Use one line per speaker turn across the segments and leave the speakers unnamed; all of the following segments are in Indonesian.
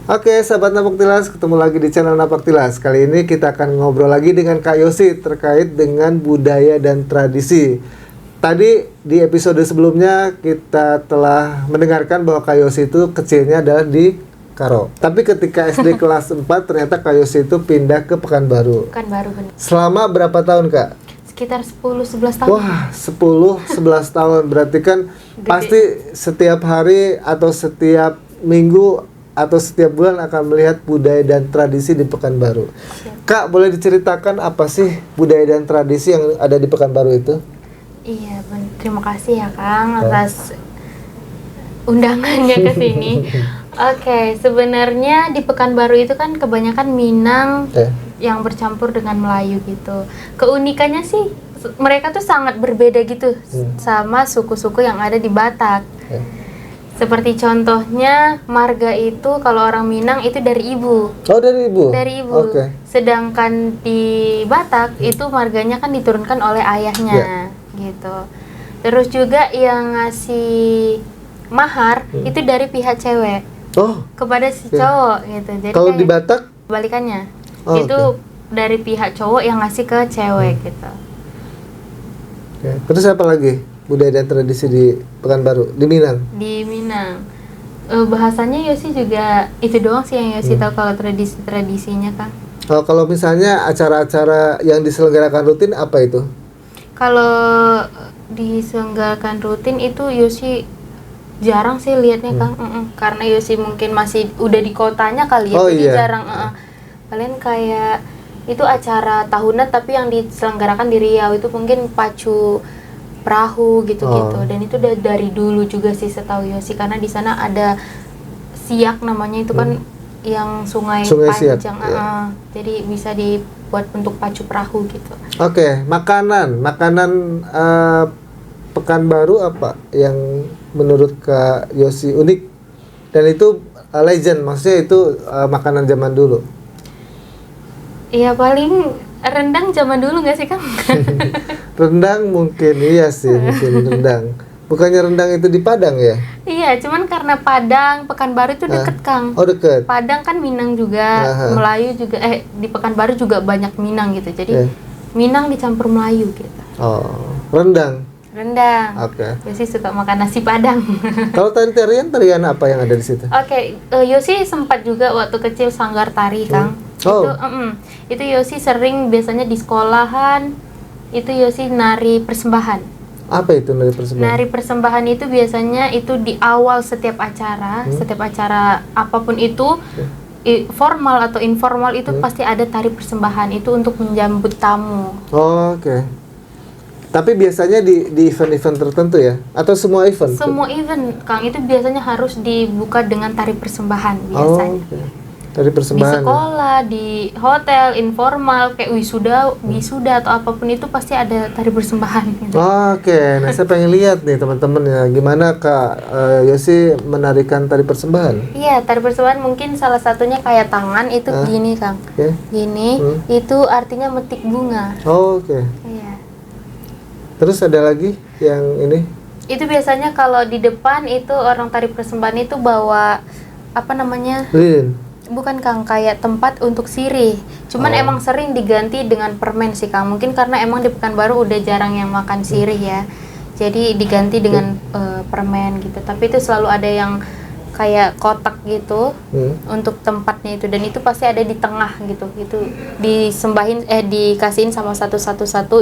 Oke, sahabat Napaktilas, ketemu lagi di channel Napaktilas. Kali ini kita akan ngobrol lagi dengan Kak Yosi terkait dengan budaya dan tradisi. Tadi di episode sebelumnya kita telah mendengarkan bahwa Kak Yosi itu kecilnya adalah di Karo. Tapi ketika SD kelas 4 ternyata Kak Yosi itu pindah ke Pekanbaru.
Pekanbaru benar.
Selama berapa tahun, Kak?
Sekitar 10-11 tahun.
Wah, 10-11 tahun. Berarti kan pasti setiap hari atau setiap minggu atau setiap bulan akan melihat budaya dan tradisi di Pekanbaru.
Siap.
Kak, boleh diceritakan apa sih budaya dan tradisi yang ada di Pekanbaru itu?
Iya, terima kasih ya Kang atas undangannya ke sini. Oke, sebenarnya di Pekanbaru itu kan kebanyakan Minang yang bercampur dengan Melayu gitu. Keunikannya sih mereka tuh sangat berbeda gitu sama suku-suku yang ada di Batak. Seperti contohnya marga itu kalau orang Minang itu dari ibu.
Oh, dari ibu?
Dari ibu.
Okay.
Sedangkan di Batak itu marganya kan diturunkan oleh ayahnya gitu. Terus juga yang ngasih mahar itu dari pihak cewek kepada si cowok gitu. Jadi
kalau di Batak
balikannya. Itu dari pihak cowok yang ngasih ke cewek gitu.
Terus apa lagi? Budaya dan tradisi di Pekanbaru, di Minang? Di
Minang. Bahasanya Yosi juga itu doang sih yang Yosi tahu kalau tradisi-tradisinya Kang.
Kalau misalnya acara-acara yang diselenggarakan rutin apa itu?
Kalau diselenggarakan rutin itu Yosi jarang sih lihatnya Kang. Karena Yosi mungkin masih udah di kotanya kali ya, jadi jarang. Kalian kayak itu acara tahunan tapi yang diselenggarakan di Riau itu mungkin pacu perahu gitu-gitu, dan itu udah dari dulu juga sih setahu Yosi, karena di sana ada siak namanya itu kan yang sungai panjang, jadi bisa dibuat bentuk pacu perahu gitu.
Oke, makanan Pekanbaru apa yang menurut Kak Yosi unik dan itu legend, maksudnya itu makanan zaman dulu?
Iya, paling rendang zaman dulu nggak sih Kang?
Rendang mungkin iya sih, mungkin rendang. Bukannya rendang itu di Padang ya? Iya,
cuman karena Padang, Pekanbaru itu deket Kang.
Oh, deket.
Padang kan Minang juga, Melayu juga. Di Pekanbaru juga banyak Minang gitu. Jadi Minang dicampur Melayu gitu.
Oh, rendang.
Rendang.
Oke.
Yosi suka makan nasi Padang.
Kalau tarian apa yang ada di situ?
Yosi sempat juga waktu kecil sanggar tari Kang. Itu Yosi sering biasanya di sekolahan itu Yosi nari persembahan.
Apa itu nari persembahan?
Nari persembahan itu biasanya itu di awal setiap acara apapun itu, formal atau informal itu pasti ada tari persembahan itu untuk menjambut tamu.
Oke. Tapi biasanya di event-event tertentu ya? Atau semua event?
Semua event Kang, itu biasanya harus dibuka dengan tari persembahan biasanya.
Tari persembahan.
Di sekolah, di hotel, informal, kayak wisuda atau apapun itu pasti ada tari persembahan gitu.
Oke, nah saya pengen lihat nih teman-teman ya, gimana Kak Yosi menarikan tari persembahan?
Iya, tari persembahan mungkin salah satunya kayak tangan itu gini Kang. Gini, itu artinya metik bunga.
Oke.
Iya.
Terus ada lagi yang ini?
Itu biasanya kalau di depan itu orang tari persembahan itu bawa apa namanya?
Lilin.
Bukan Kang, kayak tempat untuk sirih. Cuman emang sering diganti dengan permen sih Kang. Mungkin karena emang di Pekanbaru udah jarang yang makan sirih ya. Jadi diganti dengan permen gitu. Tapi itu selalu ada yang kayak kotak gitu untuk tempatnya itu, dan itu pasti ada di tengah gitu. Itu disembahin dikasihin sama satu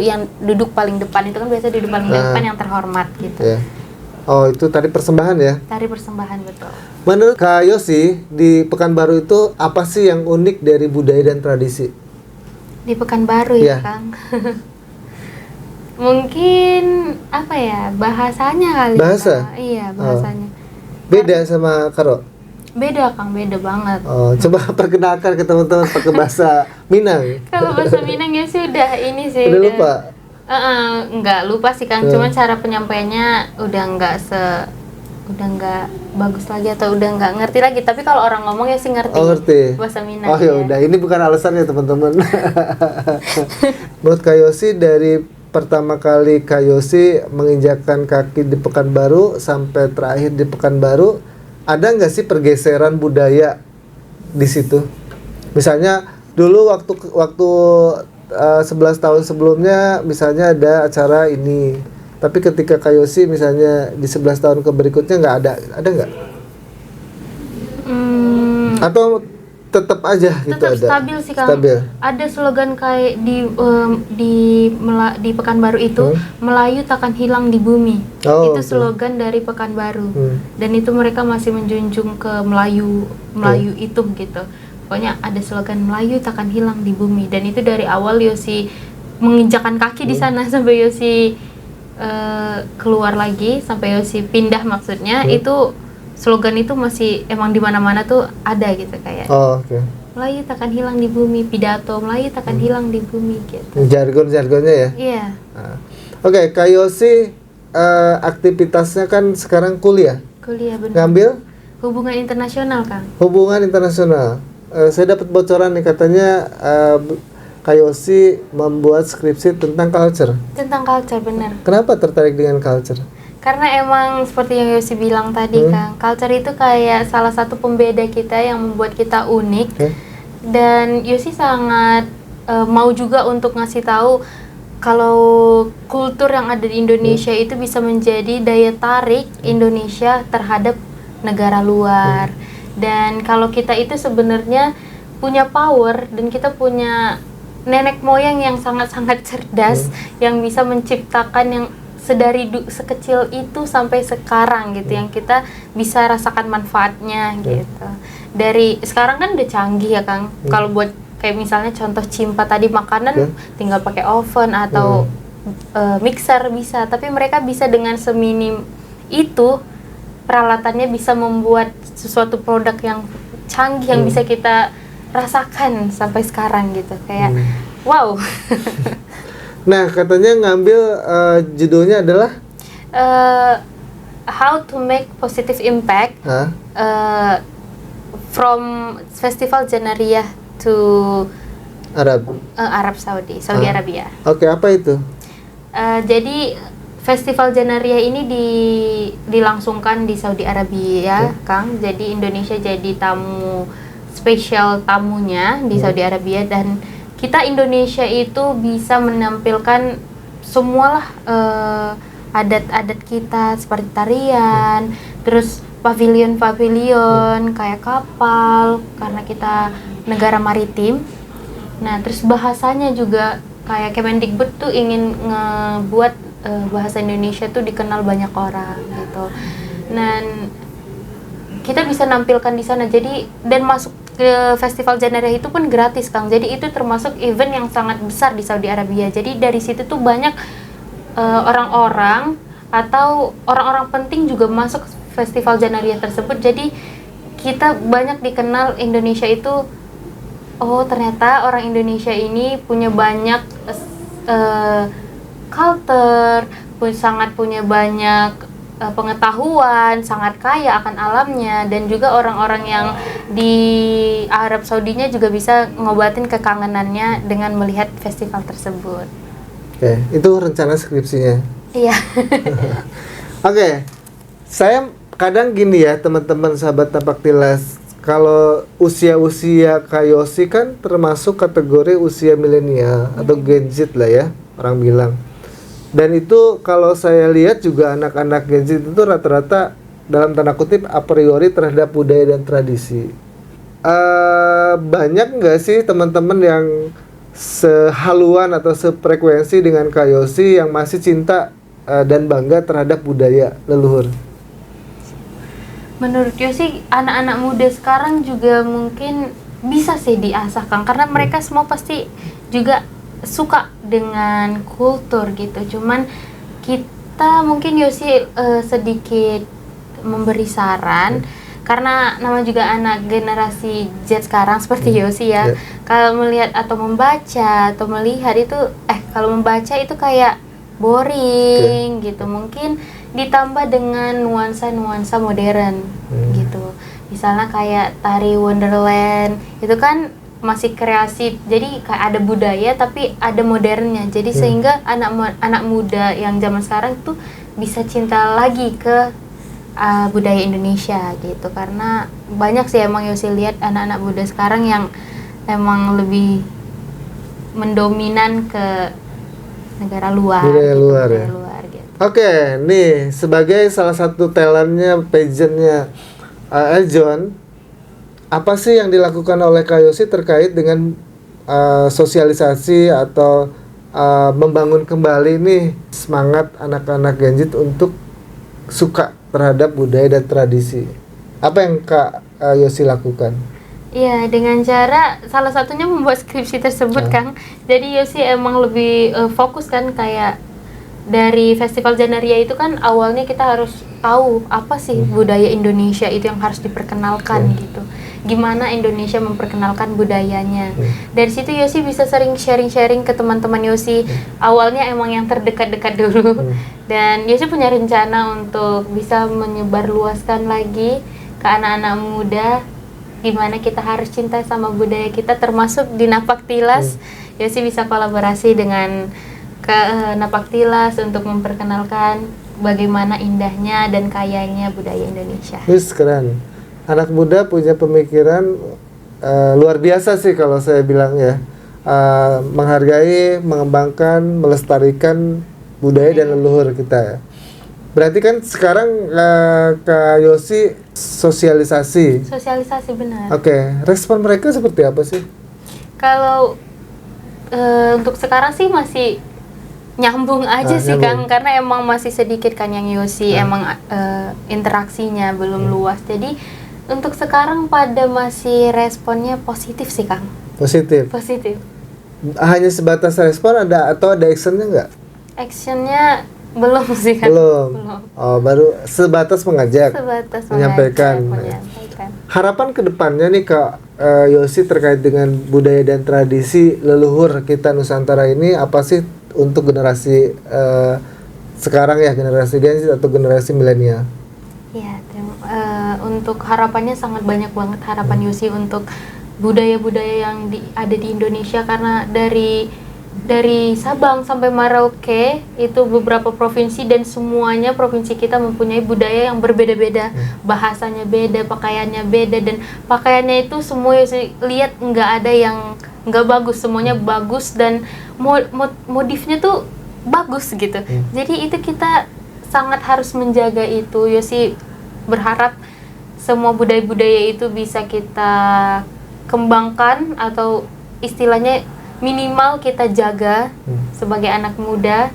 yang duduk paling depan. Itu kan biasa duduk paling depan yang terhormat gitu.
Oh, itu tari persembahan ya? Tari
persembahan, betul.
Menurut Kak Yosi, di Pekanbaru itu apa sih yang unik dari budaya dan tradisi?
Di Pekanbaru ya Kang? Mungkin apa ya, bahasanya kali.
Bahasa?
Iya, bahasanya.
Beda sama Karo?
Beda Kang, beda banget.
Coba perkenalkan ke teman-teman pakai bahasa Minang.
Kalau bahasa Minang ya sudah ini sih.
Udah lupa?
Nggak lupa sih Kang, cuman cara penyampaiannya udah nggak bagus lagi atau udah nggak ngerti lagi. Tapi kalau orang ngomong ya sih ngerti.
Ngerti
bahasa Minang.
Ya udah, ini bukan alasannya teman-teman. Menurut Kak Yosi, dari pertama kali Kak Yosi menginjakkan kaki di Pekanbaru sampai terakhir di Pekanbaru, ada nggak sih pergeseran budaya di situ? Misalnya dulu waktu 11 tahun sebelumnya misalnya ada acara ini, tapi ketika Kayosi misalnya di 11 tahun ke berikutnya nggak ada nggak? Atau tetap aja gitu
tetap
ada?
Stabil sih Kang.
Stabil.
Ada slogan kayak di Pekanbaru itu, Melayu takkan hilang di bumi. Itu slogan dari Pekanbaru. Dan itu mereka masih menjunjung ke Melayu itu gitu. Pokoknya ada slogan Melayu takkan hilang di bumi, dan itu dari awal Yosi menginjakan kaki di sana sampai Yosi keluar lagi, sampai Yosi pindah maksudnya, itu slogan itu masih emang di mana-mana tuh ada gitu kayak. Melayu takkan hilang di bumi, pidato Melayu takkan hilang di bumi gitu.
Jargonnya ya?
Iya.
Oke, Kak Yosi aktivitasnya kan sekarang kuliah.
Kuliah benar.
Ngambil
hubungan internasional, Kang.
Hubungan internasional. Saya dapat bocoran nih katanya Kak Yosi membuat skripsi tentang culture.
Tentang culture, benar.
Kenapa tertarik dengan culture?
Karena emang seperti yang Yosi bilang tadi, Kang, culture itu kayak salah satu pembeda kita yang membuat kita unik. Dan Yosi sangat mau juga untuk ngasih tahu kalau kultur yang ada di Indonesia itu bisa menjadi daya tarik Indonesia terhadap negara luar. Dan kalau kita itu sebenarnya punya power, dan kita punya nenek moyang yang sangat-sangat cerdas, yang bisa menciptakan yang sekecil itu sampai sekarang gitu, yang kita bisa rasakan manfaatnya gitu. Dari sekarang kan udah canggih ya Kang, kalau buat kayak misalnya contoh Cimpa tadi, makanan tinggal pakai oven atau mixer bisa, tapi mereka bisa dengan seminim itu peralatannya bisa membuat sesuatu produk yang canggih yang bisa kita rasakan sampai sekarang gitu, kayak wow.
Nah, katanya ngambil judulnya adalah
How to Make Positive Impact from Festival Janariah to Arab Saudi Arabia.
Oke, apa itu?
Jadi Festival Janariah ini dilangsungkan di Saudi Arabia, Kang. Jadi Indonesia jadi tamu spesial tamunya di Saudi Arabia, dan kita Indonesia itu bisa menampilkan semualah adat-adat kita seperti tarian, terus pavilion-pavilion kayak kapal karena kita negara maritim. Nah, terus bahasanya juga kayak Kemendikbud tuh ingin ngebuat bahasa Indonesia tuh dikenal banyak orang gitu. Dan kita bisa nampilkan di sana. Jadi dan masuk ke Festival Janariah itu pun gratis, Kang. Jadi itu termasuk event yang sangat besar di Saudi Arabia. Jadi dari situ tuh banyak orang-orang atau orang-orang penting juga masuk Festival Janariah tersebut. Jadi kita banyak dikenal Indonesia itu, oh ternyata orang Indonesia ini punya banyak culture, sangat punya banyak pengetahuan, sangat kaya akan alamnya, dan juga orang-orang yang di Arab Saudinya juga bisa ngobatin kekangenannya dengan melihat festival tersebut.
Oke, itu rencana skripsinya.
Iya.
Oke, saya kadang gini ya teman-teman sahabat Tapak Tilas, kalau usia-usia Kak Yosi kan termasuk kategori usia milenial atau Gen Z lah ya, orang bilang. Dan itu kalau saya lihat juga anak-anak Gen Z itu rata-rata dalam tanda kutip a priori terhadap budaya dan tradisi. Banyak nggak sih teman-teman yang sehaluan atau sefrekuensi dengan Kak Yosi yang masih cinta dan bangga terhadap budaya leluhur?
Menurut Yosi, anak-anak muda sekarang juga mungkin bisa sih diasah, Kang, karena mereka semua pasti juga suka dengan kultur gitu. Cuman kita mungkin Yosi sedikit memberi saran, karena nama juga anak generasi Z sekarang seperti Yosi ya. Kalau melihat atau membaca atau melihat itu kalau membaca itu kayak boring gitu. Mungkin ditambah dengan nuansa-nuansa modern gitu. Misalnya kayak tari Wonderland, itu kan masih kreasi, jadi kayak ada budaya tapi ada modernnya. Jadi sehingga anak muda yang zaman sekarang tuh bisa cinta lagi ke budaya Indonesia gitu. Karena banyak sih emang Yosi lihat anak-anak muda sekarang yang emang lebih mendominan ke negara luar,
budaya
gitu,
luar
budaya
ya.
luar gitu.
Oke, nih sebagai salah satu talentnya, pageantnya Eljon, apa sih yang dilakukan oleh Kak Yosi terkait dengan sosialisasi atau membangun kembali nih semangat anak-anak Gen Z untuk suka terhadap budaya dan tradisi? Apa yang Kak Yosi lakukan?
Iya, dengan cara salah satunya membuat skripsi tersebut, Kang. Jadi Yosi emang lebih fokus kan, kayak dari Festival Janaria itu kan awalnya kita harus tahu apa sih budaya Indonesia itu yang harus diperkenalkan gitu. Gimana Indonesia memperkenalkan budayanya. Dari situ Yosi bisa sering sharing-sharing ke teman-teman Yosi. Awalnya emang yang terdekat-dekat dulu. Dan Yosi punya rencana untuk bisa menyebarluaskan lagi ke anak-anak muda gimana kita harus cinta sama budaya kita, termasuk di Napaktilas. Yosi bisa kolaborasi dengan Napaktilas untuk memperkenalkan bagaimana indahnya dan kayanya budaya Indonesia.
Wis, keren. Anak muda punya pemikiran luar biasa sih kalau saya bilang ya. Menghargai, mengembangkan, melestarikan budaya dan leluhur kita ya. Berarti kan sekarang Kak Yosi sosialisasi.
Sosialisasi, benar.
Oke, respon mereka seperti apa sih?
Kalau untuk sekarang sih masih nyambung aja sih,
nyambung.
Kang, karena emang masih sedikit kan yang Yosi emang interaksinya belum luas. Jadi untuk sekarang pada masih responnya positif sih, Kang.
Positif.
Positif.
Hanya sebatas respon atau ada actionnya nggak?
Actionnya belum sih, Kang.
Belum. Oh, baru sebatas mengajak.
Sebatas
menyampaikan.
menyampaikan.
Harapan kedepannya nih Kak Yosi terkait dengan budaya dan tradisi leluhur kita Nusantara ini apa sih untuk generasi sekarang ya, generasi Gen Z atau generasi milenial?
Ya, untuk harapannya sangat banyak banget harapan Yosi untuk budaya-budaya yang ada di Indonesia, karena dari Sabang sampai Merauke itu beberapa provinsi dan semuanya provinsi kita mempunyai budaya yang berbeda-beda, bahasanya beda, pakaiannya beda, dan pakaiannya itu semua Yosi lihat nggak ada yang nggak bagus, semuanya bagus dan modifnya tuh bagus gitu. Jadi itu kita sangat harus menjaga itu. Yosi berharap semua budaya-budaya itu bisa kita kembangkan atau istilahnya minimal kita jaga sebagai anak muda.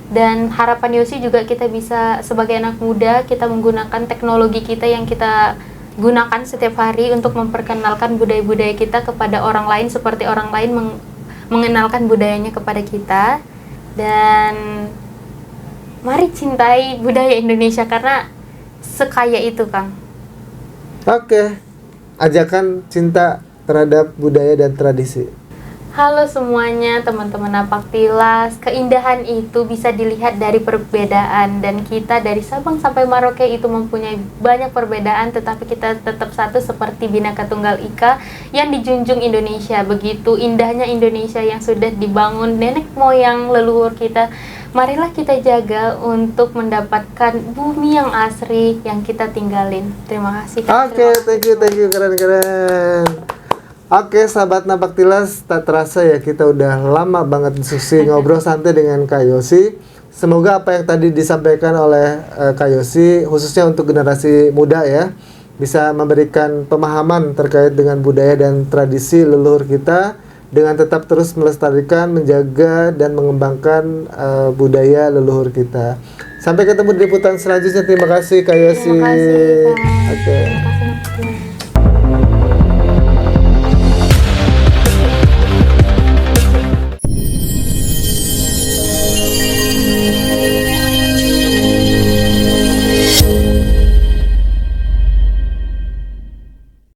Dan harapan Yosi juga kita bisa sebagai anak muda kita menggunakan teknologi kita yang kita gunakan setiap hari untuk memperkenalkan budaya-budaya kita kepada orang lain, seperti orang lain mengenalkan budayanya kepada kita. Dan mari cintai budaya Indonesia karena sekaya itu, Kang.
Oke. Ajakan cinta terhadap budaya dan tradisi.
Halo semuanya, teman-teman Napaktilas. Keindahan itu bisa dilihat dari perbedaan, dan kita dari Sabang sampai Merauke itu mempunyai banyak perbedaan, tetapi kita tetap satu seperti Bhinneka Tunggal Ika yang dijunjung Indonesia. Begitu indahnya Indonesia yang sudah dibangun nenek moyang leluhur kita. Marilah kita jaga untuk mendapatkan bumi yang asri yang kita tinggalin. Terima kasih.
Oke, thank you, keren. Oke, sahabat Napaktilas, tak terasa ya kita udah lama banget diskusi ngobrol santai dengan Kak Yosi. Semoga apa yang tadi disampaikan oleh Kak Yosi, khususnya untuk generasi muda ya, bisa memberikan pemahaman terkait dengan budaya dan tradisi leluhur kita dengan tetap terus melestarikan, menjaga, dan mengembangkan budaya leluhur kita. Sampai ketemu di liputan selanjutnya. Terima kasih Kak Yosi.
Terima kasih, Kak.
Oke.